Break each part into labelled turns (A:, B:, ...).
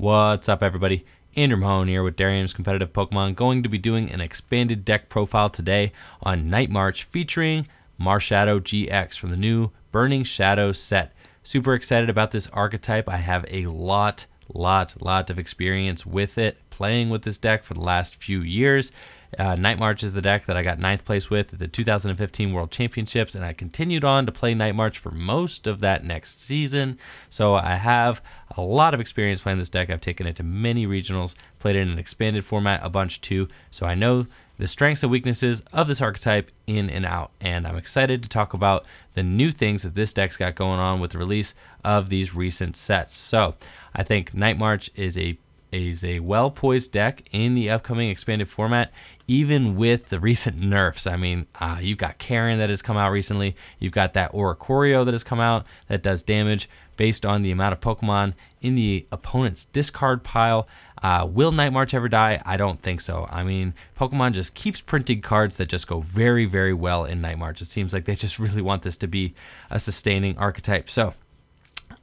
A: What's up, everybody? Andrew Mahone here with Darium's Competitive Pokemon, going to be doing an expanded deck profile today on Night March featuring Marshadow GX from the new Burning Shadows set. Super excited about this archetype. I have a lot of experience with it, playing with this deck for the last few years. Night March is the deck that I got 9th place with at the 2015 World Championships, and I continued on to play Night March for most of that next season. So I have a lot of experience playing this deck. I've taken it to many regionals, played it in an expanded format a bunch too, so I know the strengths and weaknesses of this archetype in and out, and I'm excited to talk about the new things that this deck's got going on with the release of these recent sets. So I think Night March is a well-poised deck in the upcoming expanded format, even with the recent nerfs. I mean, you've got Karen that has come out recently. You've got that Oricorio that has come out that does damage based on the amount of Pokemon in the opponent's discard pile. Will Night March ever die? I don't think so. I mean, Pokemon just keeps printing cards that just go very, very well in Night March. It seems like they just really want this to be a sustaining archetype. So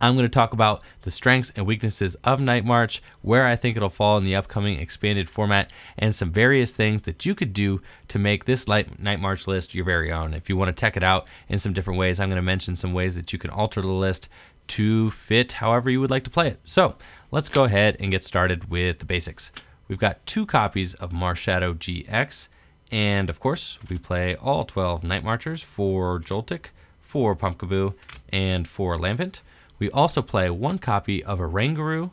A: I'm going to talk about the strengths and weaknesses of Night March, where I think it'll fall in the upcoming expanded format, and some various things that you could do to make this Night March list your very own. If you want to tech it out in some different ways, I'm going to mention some ways that you can alter the list to fit however you would like to play it. So let's go ahead and get started with the basics. We've got 2 copies of Marshadow GX, and of course, we play all 12 Night Marchers for Joltik, for Pumpkaboo, and for Lampent. We also play 1 copy of Oranguru,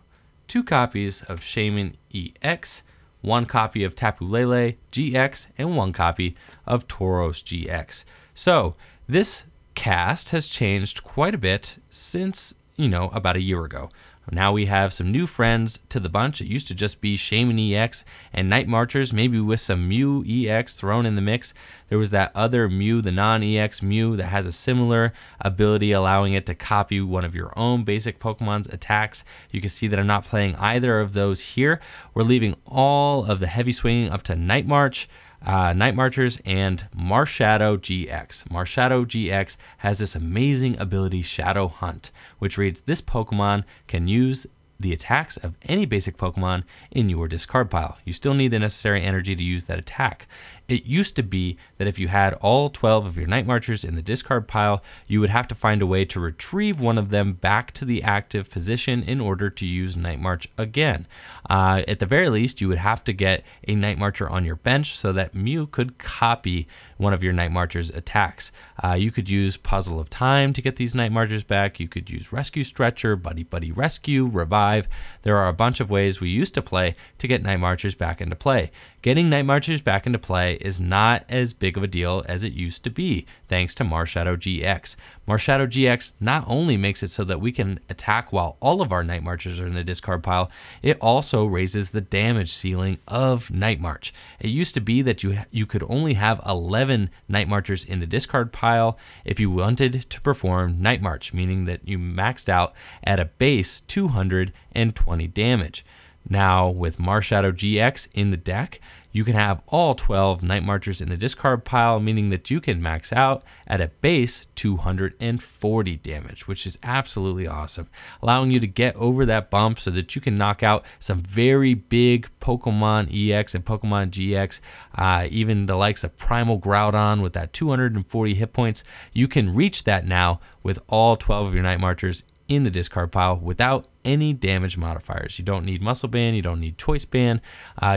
A: 2 copies of Shaman EX, 1 copy of Tapu Lele GX, and 1 copy of Tauros GX. So this cast has changed quite a bit since, about a year ago. Now we have some new friends to the bunch. It used to just be Shaman EX and Night Marchers, maybe with some Mew EX thrown in the mix. There was that other Mew, the non-EX Mew, that has a similar ability, allowing it to copy one of your own basic Pokemon's attacks. You can see that I'm not playing either of those here. We're leaving all of the heavy swinging up to Night March, Night Marchers, and Marshadow GX. Marshadow GX has this amazing ability, Shadow Hunt, which reads, this Pokemon can use the attacks of any basic Pokemon in your discard pile. You still need the necessary energy to use that attack. It used to be that if you had all 12 of your Night Marchers in the discard pile, you would have to find a way to retrieve one of them back to the active position in order to use Night March again. At the very least, you would have to get a Night Marcher on your bench so that Mew could copy one of your Night Marcher's attacks. You could use Puzzle of Time to get these Night Marchers back. You could use Rescue Stretcher, Buddy Buddy Rescue, Revive. There are a bunch of ways we used to play to get Night Marchers back into play. Getting Night Marchers back into play is not as big of a deal as it used to be, thanks to Marshadow GX. Marshadow GX not only makes it so that we can attack while all of our Night Marchers are in the discard pile, it also raises the damage ceiling of Night March. It used to be that you could only have 11 Night Marchers in the discard pile if you wanted to perform Night March, meaning that you maxed out at a base 220 damage. Now, with Marshadow GX in the deck, you can have all 12 Night Marchers in the discard pile, meaning that you can max out at a base 240 damage, which is absolutely awesome, allowing you to get over that bump so that you can knock out some very big Pokemon EX and Pokemon GX, even the likes of Primal Groudon with that 240 hit points. You can reach that now with all 12 of your Night Marchers in the discard pile without any damage modifiers. You don't need Muscle Band, you don't need Choice Band.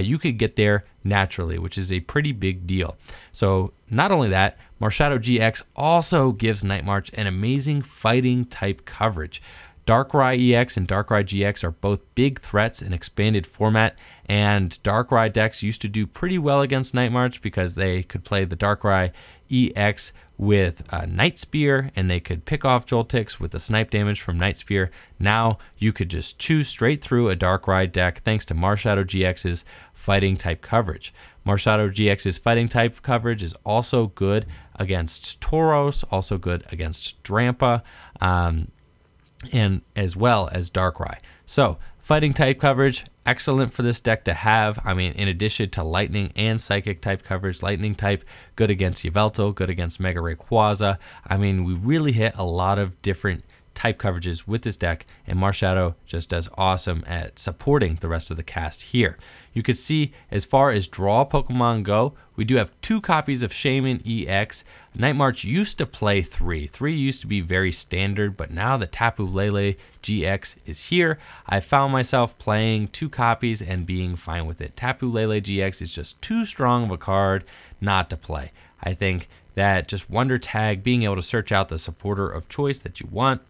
A: You could get there naturally, which is a pretty big deal. So not only that, Marshadow GX also gives Night March an amazing fighting type coverage. Darkrai EX and Darkrai GX are both big threats in expanded format, and Darkrai decks used to do pretty well against Night March because they could play the Darkrai EX with Night Spear, and they could pick off Joltix with the snipe damage from Night Spear. Now you could just chew straight through a Darkrai deck thanks to Marshadow GX's fighting type coverage. Marshadow GX's fighting type coverage is also good against Tauros, also good against Drampa, and as well as Darkrai. So fighting type coverage, excellent for this deck to have. I mean, in addition to lightning and psychic type coverage, lightning type good against Yveltal, good against Mega Rayquaza. I mean, we really hit a lot of different type coverages with this deck, and Marshadow just does awesome at supporting the rest of the cast here. You can see as far as draw Pokemon go, we do have 2 copies of Shaman EX. Night March used to play 3. 3 used to be very standard, but now the Tapu Lele GX is here. I found myself playing 2 copies and being fine with it. Tapu Lele GX is just too strong of a card not to play. I think that just Wonder Tag, being able to search out the supporter of choice that you want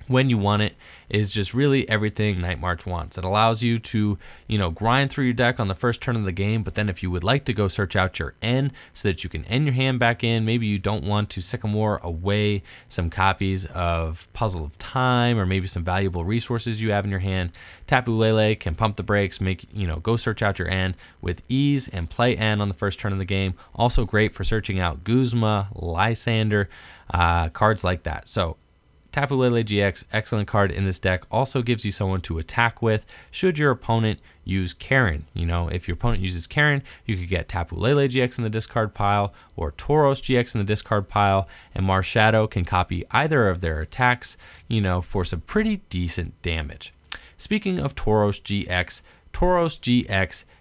A: when you want it, is just really everything Night March wants. It allows you to, grind through your deck on the first turn of the game, but then if you would like to go search out your N so that you can end your hand back in, maybe you don't want to Sycamore away some copies of Puzzle of Time or maybe some valuable resources you have in your hand, Tapu Lele can pump the brakes, go search out your N with ease and play N on the first turn of the game. Also great for searching out Guzma, Lysander, cards like that. So Tapu Lele GX, excellent card in this deck. Also gives you someone to attack with should your opponent use Karen. If your opponent uses Karen, you could get Tapu Lele GX in the discard pile or Tauros GX in the discard pile, and Marshadow can copy either of their attacks, for some pretty decent damage. Speaking of Tauros GX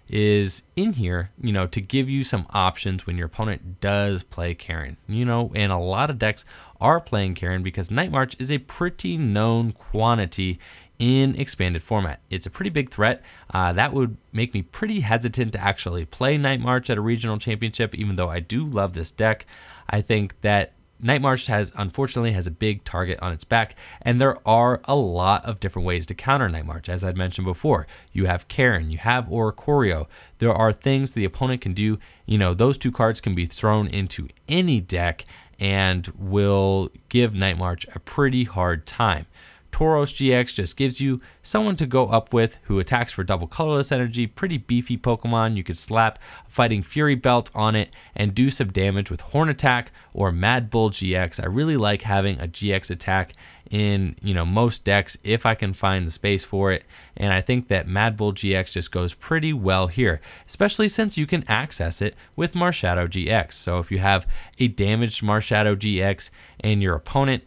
A: is in here, to give you some options when your opponent does play Karen. And a lot of decks are playing Karen because Night March is a pretty known quantity in expanded format. It's a pretty big threat. That would make me pretty hesitant to actually play Night March at a regional championship, even though I do love this deck. I think that Night March unfortunately has a big target on its back, and there are a lot of different ways to counter Night March. As I'd mentioned before, you have Karen, you have Oricorio. There are things the opponent can do. Those 2 cards can be thrown into any deck and will give Night March a pretty hard time. Tauros GX just gives you someone to go up with who attacks for double colorless energy, pretty beefy Pokemon. You could slap a Fighting Fury belt on it and do some damage with Horn Attack or Mad Bull GX. I really like having a GX attack in most decks if I can find the space for it, and I think that Mad Bull GX just goes pretty well here, especially since you can access it with Marshadow GX. So if you have a damaged Marshadow GX and your opponent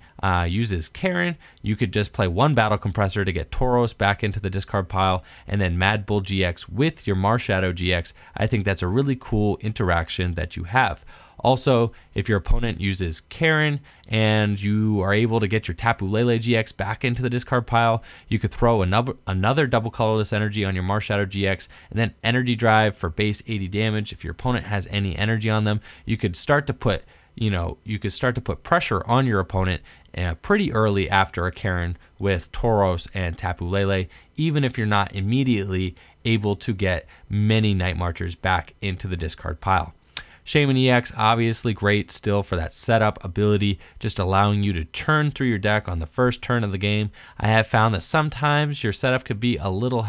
A: uses Karen, you could just play 1 Battle Compressor to get Tauros back into the discard pile, and then Mad Bull GX with your Marshadow GX. I think that's a really cool interaction that you have. Also, if your opponent uses Karen and you are able to get your Tapu Lele GX back into the discard pile, you could throw another double colorless energy on your Marshadow GX and then Energy Drive for base 80 damage. If your opponent has any energy on them, you could start to put pressure on your opponent pretty early after a Karen with Tauros and Tapu Lele, even if you're not immediately able to get many Night Marchers back into the discard pile. Shaman EX, obviously great still for that setup ability, just allowing you to churn through your deck on the first turn of the game. I have found that sometimes your setup could be a little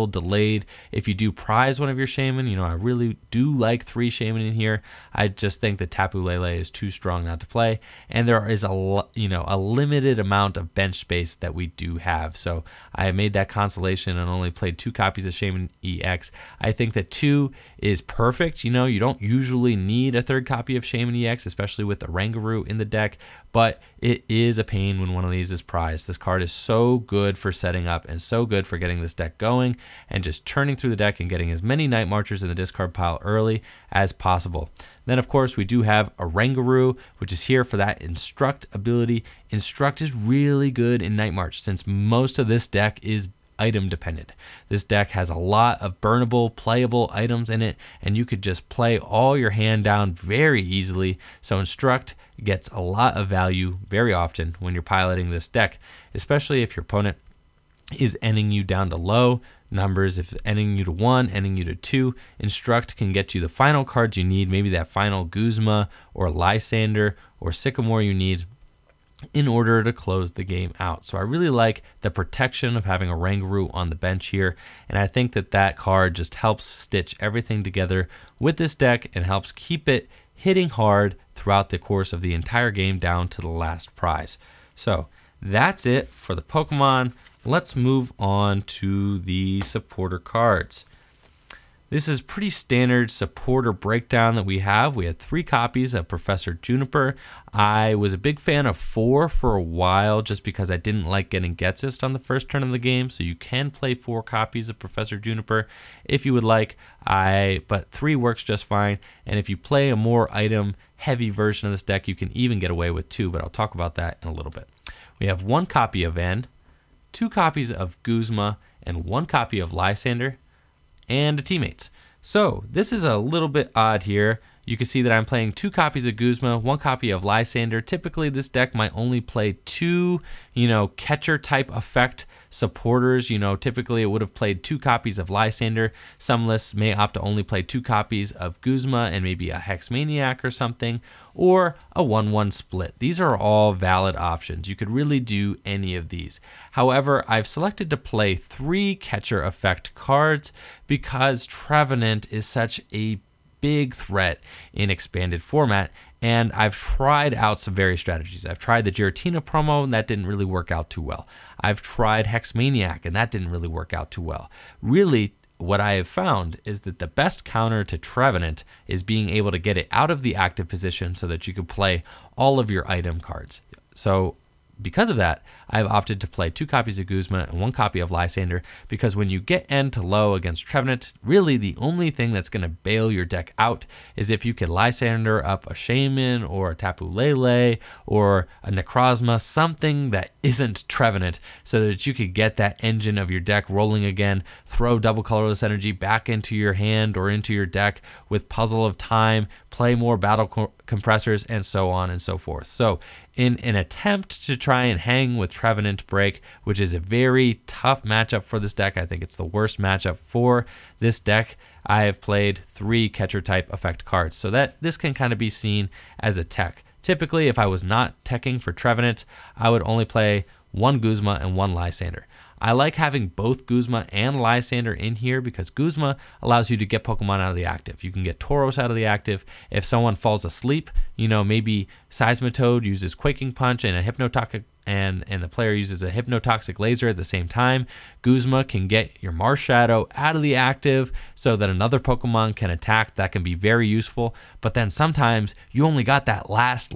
A: delayed if you do prize one of your Shaman. I really do like 3 Shaman in here. I just think that Tapu Lele is too strong not to play, and there is a limited amount of bench space that we do have. So I made that consolation and only played 2 copies of Shaman EX. I think that 2 is perfect. You don't usually need a 3rd copy of Shaman EX, especially with the Rangaroo in the deck, but it is a pain when one of these is prized. This card is so good for setting up and so good for getting this deck going and just churning through the deck and getting as many Night Marchers in the discard pile early as possible. Then, of course, we do have a Rangaroo, which is here for that Instruct ability. Instruct is really good in Night March since most of this deck is item dependent. This deck has a lot of burnable, playable items in it, and you could just play all your hand down very easily. So Instruct gets a lot of value very often when you're piloting this deck, especially if your opponent is ending you down to low numbers. If ending you to 1, ending you to 2, Instruct can get you the final cards you need, maybe that final Guzma or Lysander or Sycamore you need in order to close the game out. So I really like the protection of having a Rangaroo on the bench here, and I think that card just helps stitch everything together with this deck and helps keep it hitting hard throughout the course of the entire game down to the last prize. So that's it for the Pokemon. Let's move on to the supporter cards. This is pretty standard supporter breakdown that we have. We had 3 copies of Professor Juniper. I was a big fan of 4 for a while just because I didn't like getting Getsist on the first turn of the game. So you can play 4 copies of Professor Juniper if you would like. But 3 works just fine. And if you play a more item heavy version of this deck, you can even get away with 2, but I'll talk about that in a little bit. We have 1 copy of N, 2 copies of Guzma, and 1 copy of Lysander, and a Teammates. So this is a little bit odd here. You can see that I'm playing 2 copies of Guzma, 1 copy of Lysander. Typically this deck might only play 2, catcher type effect supporters. Typically it would have played 2 copies of Lysander. Some lists may opt to only play 2 copies of Guzma and maybe a Hex Maniac or something, or a 1-1 split. These are all valid options. You could really do any of these. However, I've selected to play 3 catcher effect cards because Trevenant is such a big threat in expanded format, and I've tried out some various strategies. I've tried the Giratina promo, and that didn't really work out too well. I've tried Hex Maniac, and that didn't really work out too well. Really, what I have found is that the best counter to Trevenant is being able to get it out of the active position so that you can play all of your item cards. So because of that, I've opted to play 2 copies of Guzma and 1 copy of Lysander, because when you get N to low against Trevenant, really the only thing that's going to bail your deck out is if you can Lysander up a Shaman or a Tapu Lele or a Necrozma, something that isn't Trevenant, so that you could get that engine of your deck rolling again, throw double colorless energy back into your hand or into your deck with Puzzle of Time, play more battle compressors, and so on and so forth. So in an attempt to try and hang with Trevenant Break, which is a very tough matchup for this deck, I think it's the worst matchup for this deck, I have played 3 catcher type effect cards, so that this can kind of be seen as a tech. Typically, if I was not teching for Trevenant, I would only play 1 Guzma and 1 Lysander. I like having both Guzma and Lysander in here because Guzma allows you to get Pokemon out of the active. You can get Tauros out of the active. If someone falls asleep, maybe Seismitoad uses Quaking Punch and a Hypnotoxic, and the player uses a Hypnotoxic Laser at the same time, Guzma can get your Marshadow out of the active so that another Pokemon can attack. That can be very useful. But then sometimes you only got that last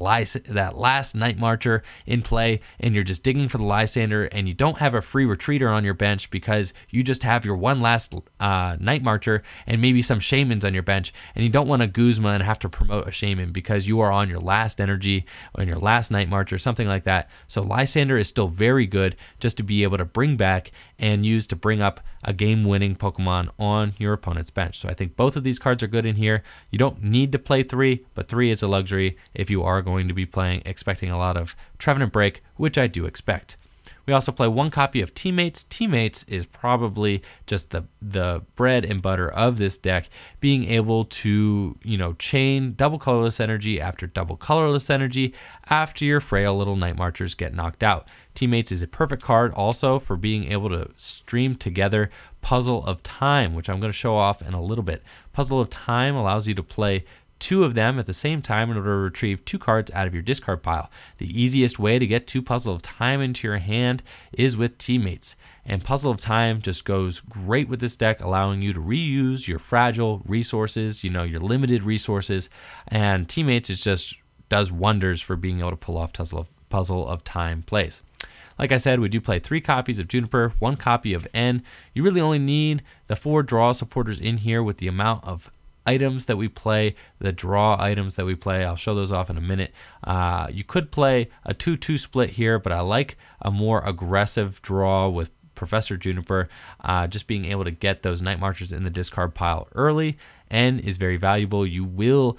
A: Night Marcher in play, and you're just digging for the Lysander, and you don't have a free retreater on your bench because you just have your one last Night Marcher and maybe some Shamans on your bench, and you don't want a Guzma and have to promote a Shaman because you are on your last energy or your last Night Marcher, something like that. So Lysander is still very good just to be able to bring back and use to bring up a game-winning Pokemon on your opponent's bench. So I think both of these cards are good in here. You don't need to play 3, but 3 is a luxury if you are going to be expecting a lot of Trevenant Break, which I do expect. We also play 1 copy of Teammates. Teammates is probably just the bread and butter of this deck, being able to, chain double colorless energy after double colorless energy after your frail little Night Marchers get knocked out. Teammates is a perfect card also for being able to stream together Puzzle of Time, which I'm going to show off in a little bit. Puzzle of Time allows you to play 2 of them at the same time in order to retrieve 2 cards out of your discard pile. The easiest way to get 2 Puzzle of Time into your hand is with Teammates. And Puzzle of Time just goes great with this deck, allowing you to reuse your fragile resources, your limited resources. And Teammates does wonders for being able to pull off Puzzle of Time plays. Like I said, we do play 3 copies of Juniper, 1 copy of N. You really only need the 4 draw supporters in here with the amount of items that we play, the draw items that we play. I'll show those off in a minute. You could play a 2-2 split here, but I like a more aggressive draw with Professor Juniper, just being able to get those Night Marchers in the discard pile early. N is very valuable. You will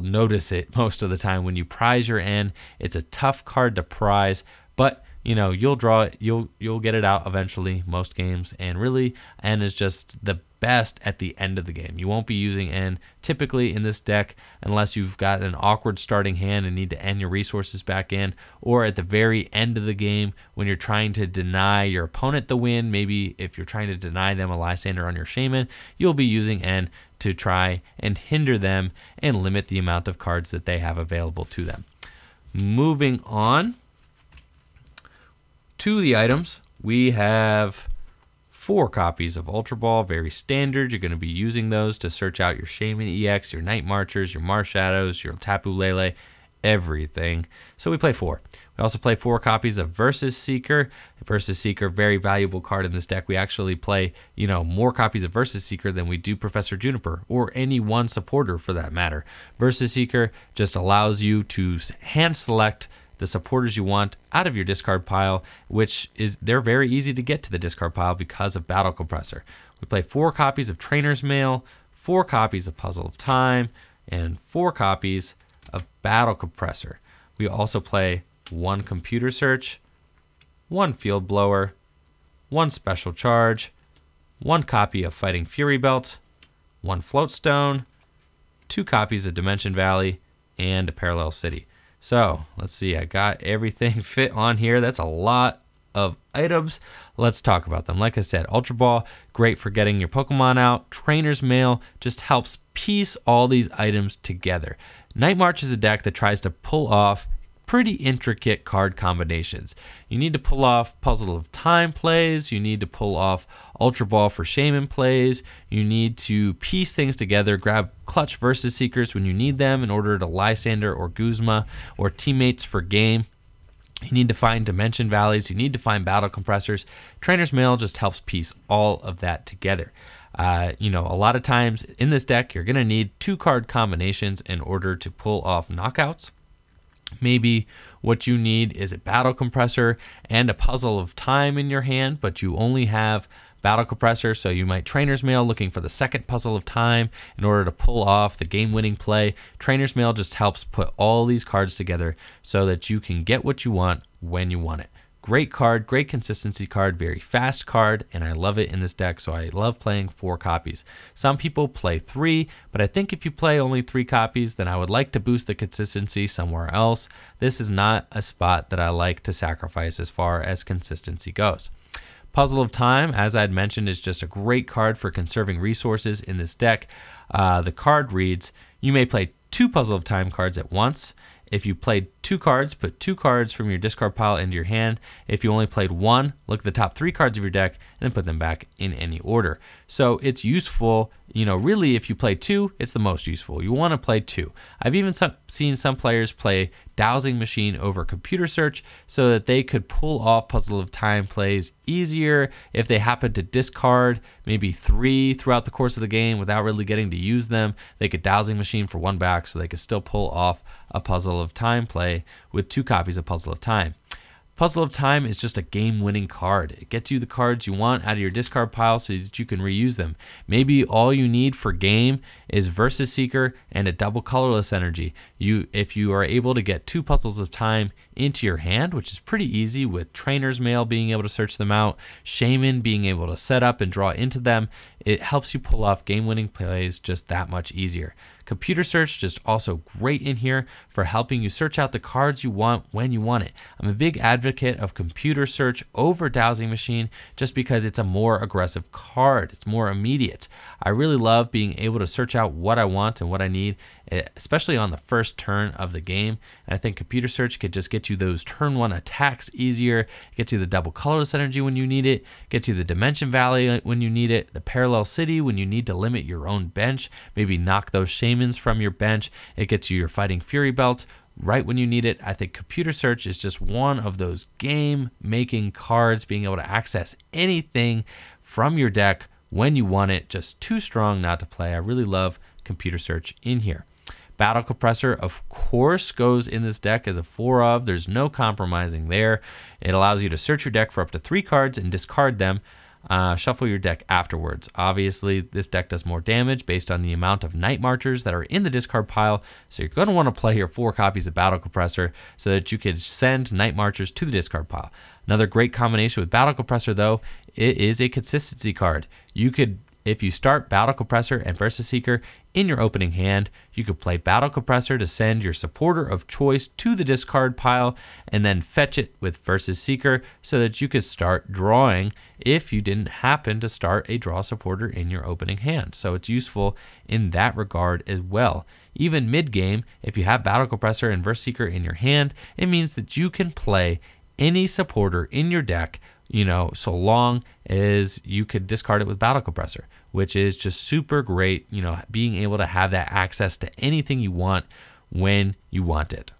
A: notice it most of the time when you prize your N. It's a tough card to prize, but you'll draw it, you'll get it out eventually most games, and really N is just the best at the end of the game. You won't be using N typically in this deck unless you've got an awkward starting hand and need to end your resources back in, or at the very end of the game when you're trying to deny your opponent the win. Maybe if you're trying to deny them a Lysander on your Shaman, you'll be using N to try and hinder them and limit the amount of cards that they have available to them. Moving on to the items, we have 4 copies of Ultra Ball, very standard. You're going to be using those to search out your Shaman EX, your Night Marchers, your Marshadows, your Tapu Lele, everything. So we play 4. We also play 4 copies of Versus Seeker. Versus Seeker, very valuable card in this deck. We actually play, more copies of Versus Seeker than we do Professor Juniper, or any one supporter for that matter. Versus Seeker just allows you to hand select the supporters you want out of your discard pile, they're very easy to get to the discard pile because of Battle Compressor. We play 4 copies of Trainer's Mail, 4 copies of Puzzle of Time, and 4 copies of Battle Compressor. We also play 1 Computer Search, 1 Field Blower, 1 Special Charge, 1 copy of Fighting Fury Belt, 1 Float Stone, 2 copies of Dimension Valley, and a Parallel City. So let's see, I got everything fit on here. That's a lot of items. Let's talk about them. Like I said, Ultra Ball, great for getting your Pokemon out. Trainer's Mail just helps piece all these items together. Night March is a deck that tries to pull off pretty intricate card combinations. You need to pull off Puzzle of Time plays, you need to pull off Ultra Ball for Shaman plays, you need to piece things together, grab Clutch Versus Seekers when you need them in order to Lysander or Guzma or teammates for game. You need to find Dimension Valleys, you need to find Battle Compressors. Trainer's Mail just helps piece all of that together. A lot of times in this deck, you're going to need 2 card combinations in order to pull off knockouts. Maybe what you need is a Battle Compressor and a Puzzle of Time in your hand, but you only have Battle Compressor, so you might Trainer's Mail looking for the second Puzzle of Time in order to pull off the game-winning play. Trainer's Mail just helps put all these cards together so that you can get what you want when you want it. Great card, great consistency card, very fast card, and I love it in this deck, so I love playing 4 copies. Some people play 3, but I think if you play only 3 copies, then I would like to boost the consistency somewhere else. This is not a spot that I like to sacrifice as far as consistency goes. Puzzle of Time, as I'd mentioned, is just a great card for conserving resources in this deck. The card reads, you may play 2 Puzzle of Time cards at once. If you played 2 cards, put 2 cards from your discard pile into your hand. If you only played 1, look at the top 3 cards of your deck and then put them back in any order. So it's useful, really if you play 2, it's the most useful. You want to play 2. I've even seen some players play Dowsing Machine over Computer Search so that they could pull off Puzzle of Time plays easier if they happen to discard maybe 3 throughout the course of the game without really getting to use them. They could Dowsing Machine for 1 back so they could still pull off a Puzzle of Time play with 2 copies of Puzzle of Time. Puzzle of Time is just a game-winning card. It gets you the cards you want out of your discard pile so that you can reuse them. Maybe all you need for game is Versus Seeker and a double colorless energy. If you are able to get 2 Puzzles of Time into your hand, which is pretty easy with Trainer's Mail being able to search them out, Shaman being able to set up and draw into them, it helps you pull off game-winning plays just that much easier. Computer Search just also great in here for helping you search out the cards you want when you want it. I'm a big advocate of Computer Search over Dowsing Machine just because it's a more aggressive card. It's more immediate. I really love being able to search out what I want and what I need, especially on the first turn of the game. And I think Computer Search could just get you those turn 1 attacks easier. It gets you the double colorless energy when you need it, gets you the Dimension Valley when you need it, the Parallel City when you need to limit your own bench, maybe knock those Shamans from your bench. It gets you your Fighting Fury Belt right when you need it. I think Computer Search is just one of those game-making cards, being able to access anything from your deck when you want it, just too strong not to play. I really love Computer Search in here. Battle Compressor, of course, goes in this deck as a 4 of. There's no compromising there. It allows you to search your deck for up to 3 cards and discard them. Shuffle your deck afterwards. Obviously, this deck does more damage based on the amount of Night Marchers that are in the discard pile, so you're going to want to play your 4 copies of Battle Compressor so that you can send Night Marchers to the discard pile. Another great combination with Battle Compressor, though, it is a consistency card. You could, if you start Battle Compressor and Versus Seeker in your opening hand, you could play Battle Compressor to send your supporter of choice to the discard pile and then fetch it with Versus Seeker so that you could start drawing if you didn't happen to start a draw supporter in your opening hand. So it's useful in that regard as well. Even mid-game, if you have Battle Compressor and Versus Seeker in your hand, it means that you can play any supporter in your deck, so long as you could discard it with Battle Compressor, which is just super great, being able to have that access to anything you want when you want it.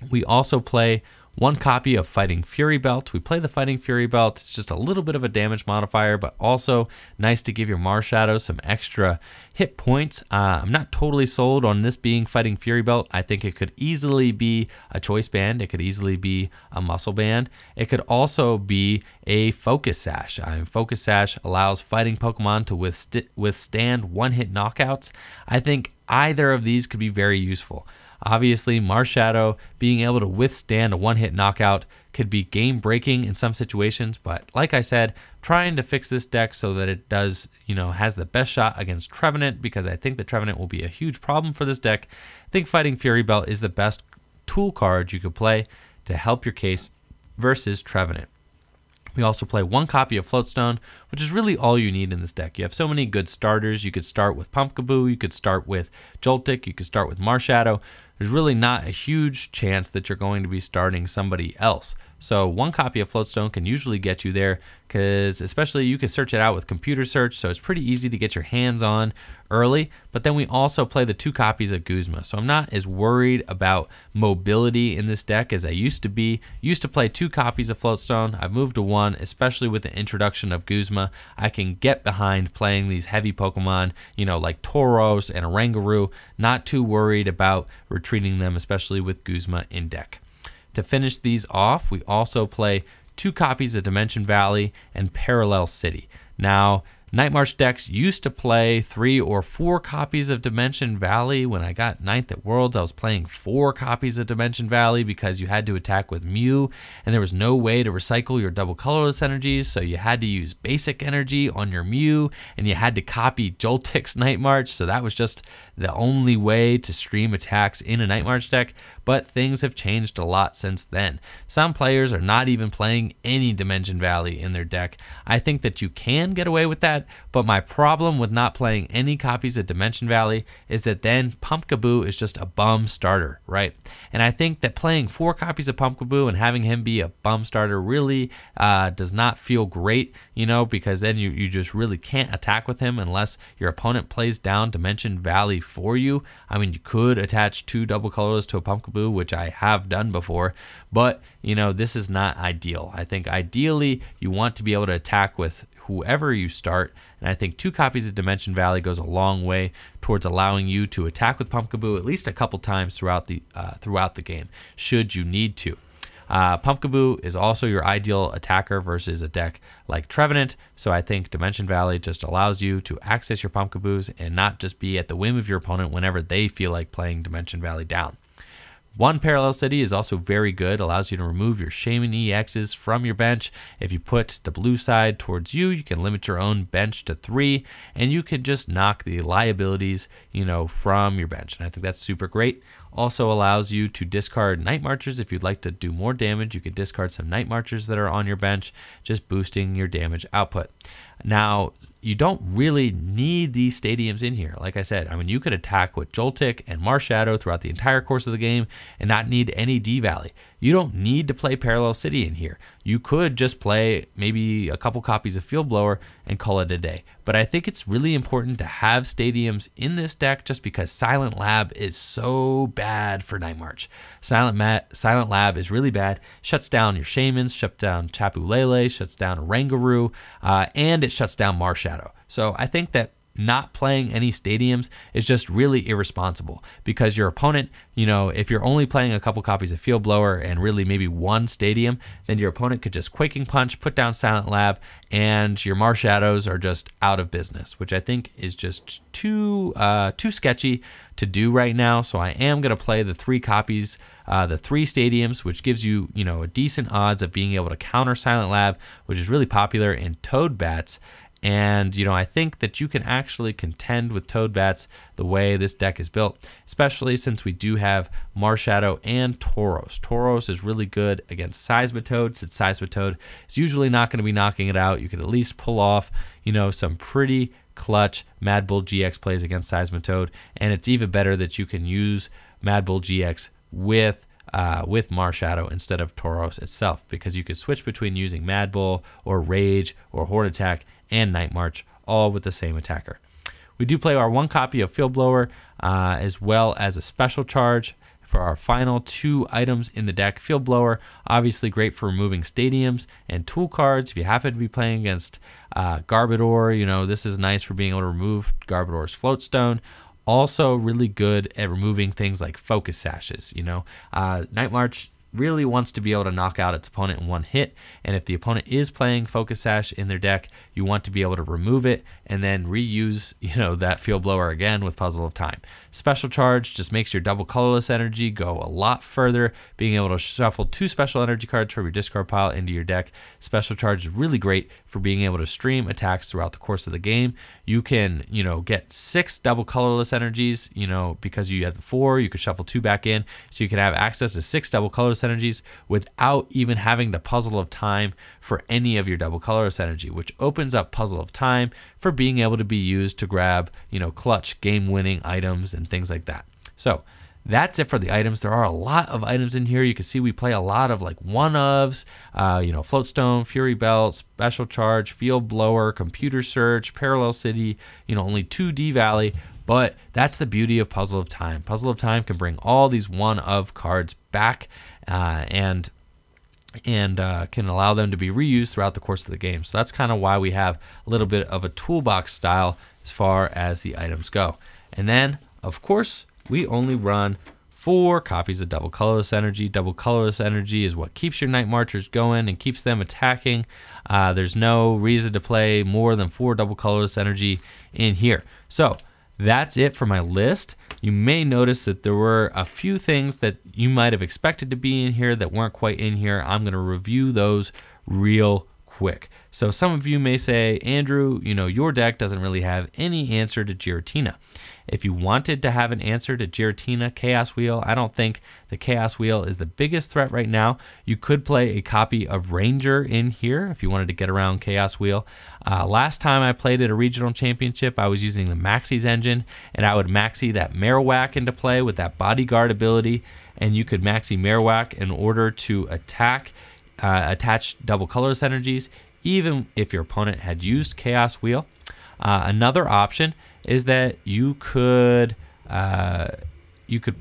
A: We also play one copy of Fighting Fury Belt. We play the Fighting Fury Belt. It's just a little bit of a damage modifier, but also nice to give your Marshadow some extra hit points. I'm not totally sold on this being Fighting Fury Belt. I think it could easily be a choice band. It could easily be a muscle band. It could also be a Focus Sash. Focus Sash allows fighting Pokemon to withstand one-hit knockouts. I think either of these could be very useful. Obviously, Marshadow being able to withstand a one-hit knockout could be game-breaking in some situations, but like I said, trying to fix this deck so that it does, has the best shot against Trevenant, because I think the Trevenant will be a huge problem for this deck. I think Fighting Fury Belt is the best tool card you could play to help your case versus Trevenant. We also play one copy of Floatstone, which is really all you need in this deck. You have so many good starters. You could start with Pumpkaboo, you could start with Joltik, you could start with Marshadow. There's really not a huge chance that you're going to be starting somebody else. So one copy of Floatstone can usually get you there, because especially you can search it out with computer search, so it's pretty easy to get your hands on early. But then we also play the 2 copies of Guzma, so I'm not as worried about mobility in this deck as I used to be. Used to play 2 copies of Floatstone. I've moved to 1, especially with the introduction of Guzma. I can get behind playing these heavy Pokemon, like Tauros and Oranguru. Not too worried about retreating them, especially with Guzma in deck. To finish these off, we also play 2 copies of Dimension Valley and Parallel City. Now, Night March decks used to play 3 or 4 copies of Dimension Valley. When I got 9th at Worlds, I was playing 4 copies of Dimension Valley because you had to attack with Mew, and there was no way to recycle your double colorless energies, so you had to use basic energy on your Mew, and you had to copy Joltik's Night March, so that was just the only way to stream attacks in a Night March deck. But things have changed a lot since then. Some players are not even playing any Dimension Valley in their deck. I think that you can get away with that, but my problem with not playing any copies of Dimension Valley is that then Pumpkaboo is just a bum starter, right? And I think that playing 4 copies of Pumpkaboo and having him be a bum starter really does not feel great, because then you just really can't attack with him unless your opponent plays down Dimension Valley for you. I mean, you could attach 2 double colorless to a Pumpkaboo, which I have done before, but this is not ideal. I think ideally you want to be able to attack with whoever you start, and I think 2 copies of Dimension Valley goes a long way towards allowing you to attack with Pumpkaboo at least a couple times throughout the game, should you need to. Pumpkaboo is also your ideal attacker versus a deck like Trevenant, so I think Dimension Valley just allows you to access your Pumpkaboos and not just be at the whim of your opponent whenever they feel like playing Dimension Valley down. 1 Parallel City is also very good, allows you to remove your Shaman EXs from your bench. If you put the blue side towards you, you can limit your own bench to 3, and you can just knock the liabilities, from your bench. And I think that's super great. Also allows you to discard Night Marchers. If you'd like to do more damage, you could discard some Night Marchers that are on your bench, just boosting your damage output. Now, you don't really need these stadiums in here. Like I said, you could attack with Joltik and Marshadow throughout the entire course of the game and not need any D-Valley. You don't need to play Parallel City in here. You could just play maybe a couple copies of Field Blower and call it a day. But I think it's really important to have stadiums in this deck just because Silent Lab is so bad for Night March. Silent Lab is really bad. Shuts down your Shamans, shuts down Tapu Lele, shuts down Oranguru, and it shuts down Marshadow. So I think that not playing any stadiums is just really irresponsible because your opponent, if you're only playing a couple copies of Field Blower and really maybe 1 stadium, then your opponent could just Quaking Punch, put down Silent Lab, and your Marshadows are just out of business, which I think is just too sketchy to do right now. So I am going to play the 3 copies, the 3 stadiums, which gives you, a decent odds of being able to counter Silent Lab, which is really popular in Toad Bats. And, I think that you can actually contend with Toad Bats the way this deck is built, especially since we do have Marshadow and Tauros. Tauros is really good against Seismitoad, since Seismitoad is usually not going to be knocking it out. You can at least pull off, some pretty clutch Mad Bull GX plays against Seismitoad, and it's even better that you can use Mad Bull GX with with Marshadow instead of Tauros itself, because you could switch between using Mad Bull or Rage or Horde Attack and Night March, all with the same attacker. We do play our 1 copy of Field Blower as well as a special charge for our final 2 items in the deck. Field Blower, obviously great for removing stadiums and tool cards. If you happen to be playing against Garbodor, this is nice for being able to remove Garbodor's Floatstone. Also really good at removing things like Focus Sashes. Night March really wants to be able to knock out its opponent in one hit, and if the opponent is playing Focus Sash in their deck, you want to be able to remove it and then reuse that Field Blower again with Puzzle of Time. Special Charge just makes your double colorless energy go a lot further, being able to shuffle 2 special energy cards from your discard pile into your deck. Special Charge is really great for being able to stream attacks throughout the course of the game. You can get 6 double colorless energies, because you have the 4, you could shuffle 2 back in, so you can have access to 6 double colorless energies without even having to Puzzle of Time for any of your double colorless energy, which opens up Puzzle of Time for being able to be used to grab, clutch game-winning items and things like that. So that's it for the items. There are a lot of items in here. You can see we play a lot of like one-ofs, Floatstone, Fury Belt, Special Charge, Field Blower, Computer Search, Parallel City, only 2 D-Valley. But that's the beauty of Puzzle of Time. Puzzle of Time can bring all these one-of cards back and can allow them to be reused throughout the course of the game. So that's kind of why we have a little bit of a toolbox style as far as the items go. And then, of course, we only run 4 copies of Double Colorless Energy. Double Colorless Energy is what keeps your Night Marchers going and keeps them attacking. There's no reason to play more than 4 Double Colorless Energy in here. So that's it for my list. You may notice that there were a few things that you might have expected to be in here that weren't quite in here. I'm going to review those real quick. So some of you may say, Andrew, your deck doesn't really have any answer to Giratina. If you wanted to have an answer to Giratina, Chaos Wheel, I don't think the Chaos Wheel is the biggest threat right now. You could play a copy of Ranger in here if you wanted to get around Chaos Wheel. Last time I played at a regional championship, I was using the Maxie's engine, and I would Maxie that Marowak into play with that Bodyguard ability, and you could Maxie Marowak in order to attach double colorless energies, even if your opponent had used Chaos Wheel. Another option is that you could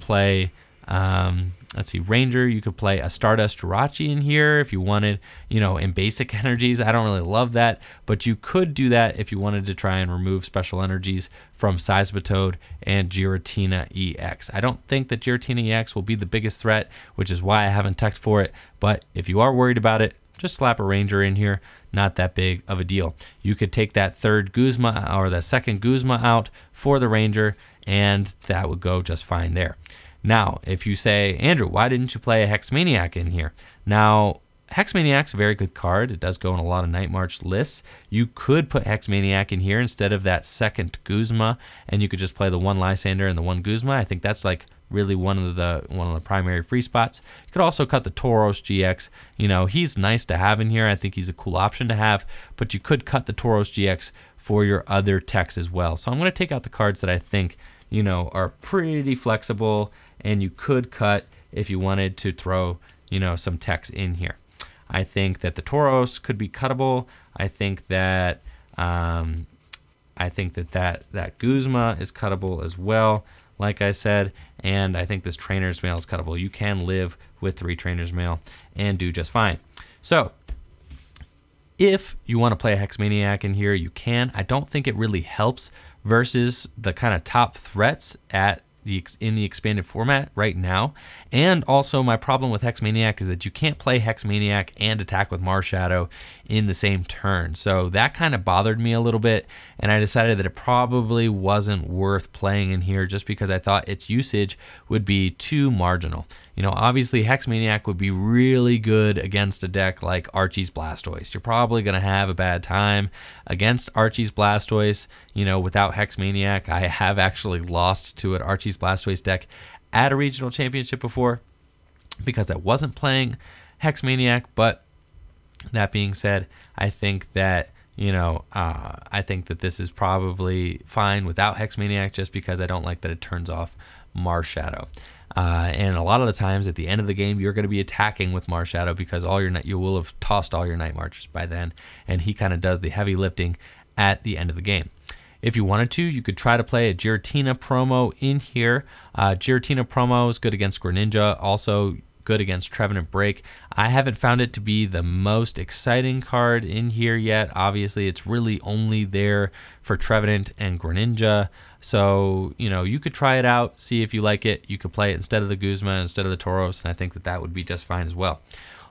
A: play Ranger. You could play a Stardust Jirachi in here if you wanted, in basic energies. I don't really love that, but you could do that if you wanted to try and remove special energies from Seismitoad and Giratina EX. I don't think that Giratina EX will be the biggest threat, which is why I haven't teched for it, but if you are worried about it, just slap a Ranger in here. Not that big of a deal. You could take that 3rd Guzma or the 2nd Guzma out for the Ranger, and that would go just fine there. Now, if you say, Andrew, why didn't you play a Hexmaniac in here? Now, Hexmaniac's a very good card. It does go in a lot of Night March lists. You could put Hexmaniac in here instead of that 2nd Guzma, and you could just play the 1 Lysander and the 1 Guzma. I think that's like really one of the primary free spots. You could also cut the Tauros GX. He's nice to have in here. I think he's a cool option to have, but you could cut the Tauros GX for your other techs as well. So I'm going to take out the cards that I think, are pretty flexible and you could cut if you wanted to throw, some techs in here. I think that the Tauros could be cuttable. I think that that Guzma is cuttable as well, like I said, and I think this Trainer's Mail is cuttable. You can live with 3 Trainer's Mail and do just fine. So if you want to play a Hexmaniac in here, you can. I don't think it really helps versus the kind of top threats in the expanded format right now. And also my problem with Hexmaniac is that you can't play Hexmaniac and attack with Marshadow in the same turn. So that kind of bothered me a little bit, and I decided that it probably wasn't worth playing in here just because I thought its usage would be too marginal. Obviously Hexmaniac would be really good against a deck like Archie's Blastoise. You're probably going to have a bad time against Archie's Blastoise, without Hexmaniac. I have actually lost to an Archie's Blastoise deck at a regional championship before because I wasn't playing Hexmaniac, but that being said, I think that this is probably fine without Hexmaniac just because I don't like that it turns off Marshadow. And a lot of the times at the end of the game, you're going to be attacking with Marshadow because you will have tossed all your Night Marches by then, and he kind of does the heavy lifting at the end of the game. If you wanted to, you could try to play a Giratina promo in here. Giratina promo is good against Greninja, also good against Trevenant Break. I haven't found it to be the most exciting card in here yet. Obviously, it's really only there for Trevenant and Greninja. So, you could try it out, see if you like it. You could play it instead of the Guzma, instead of the Tauros, and I think that would be just fine as well.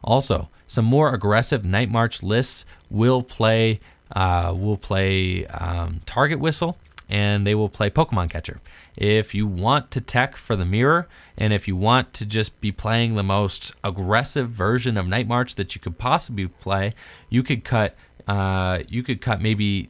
A: Also, some more aggressive Night March lists will play Target Whistle, and they will play Pokemon Catcher. If you want to tech for the mirror, and if you want to just be playing the most aggressive version of Night March that you could possibly play, you could cut maybe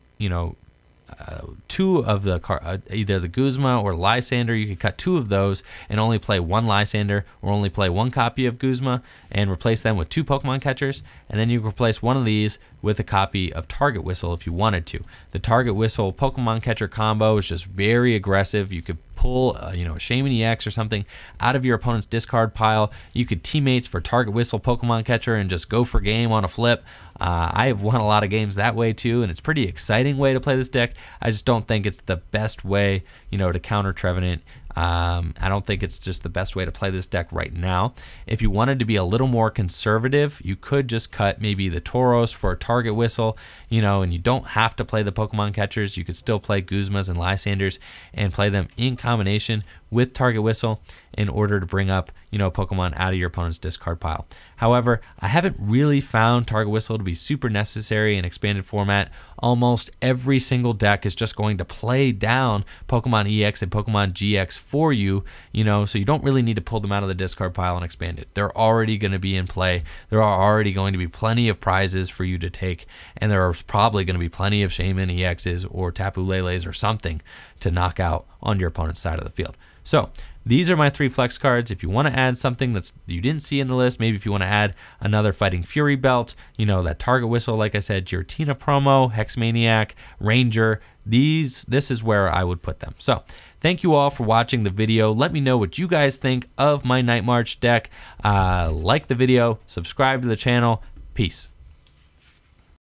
A: two of the either the Guzma or Lysander. You could cut two of those and only play one Lysander, or only play one copy of Guzma and replace them with two Pokemon Catchers, and then you can replace one of these with a copy of Target Whistle if you wanted to. The Target Whistle Pokemon Catcher combo is just very aggressive. You could pull a Shaman EX or something out of your opponent's discard pile. You could teammates for Target Whistle Pokemon Catcher and just go for game on a flip. I have won a lot of games that way too, and it's a pretty exciting way to play this deck. I just don't think it's the best way, to counter Trevenant. I don't think it's just the best way to play this deck right now. If you wanted to be a little more conservative, you could just cut maybe the Tauros for a Target Whistle, and you don't have to play the Pokemon Catchers. You could still play Guzmas and Lysanders and play them in combination with Target Whistle in order to bring up, Pokemon out of your opponent's discard pile. However, I haven't really found Target Whistle to be super necessary in expanded format. Almost every single deck is just going to play down Pokemon EX and Pokemon GX for you, so you don't really need to pull them out of the discard pile and expand it. They're already going to be in play. There are already going to be plenty of prizes for you to take, and there are probably going to be plenty of Shaman EXs or Tapu Leles or something to knock out on your opponent's side of the field. So these are my 3 flex cards. If you want to add something that you didn't see in the list, maybe if you want to add another Fighting Fury belt, that Target Whistle, like I said, Giratina promo, Hexmaniac, Ranger, this is where I would put them. So thank you all for watching the video. Let me know what you guys think of my Night March deck. Like the video, subscribe to the channel. Peace.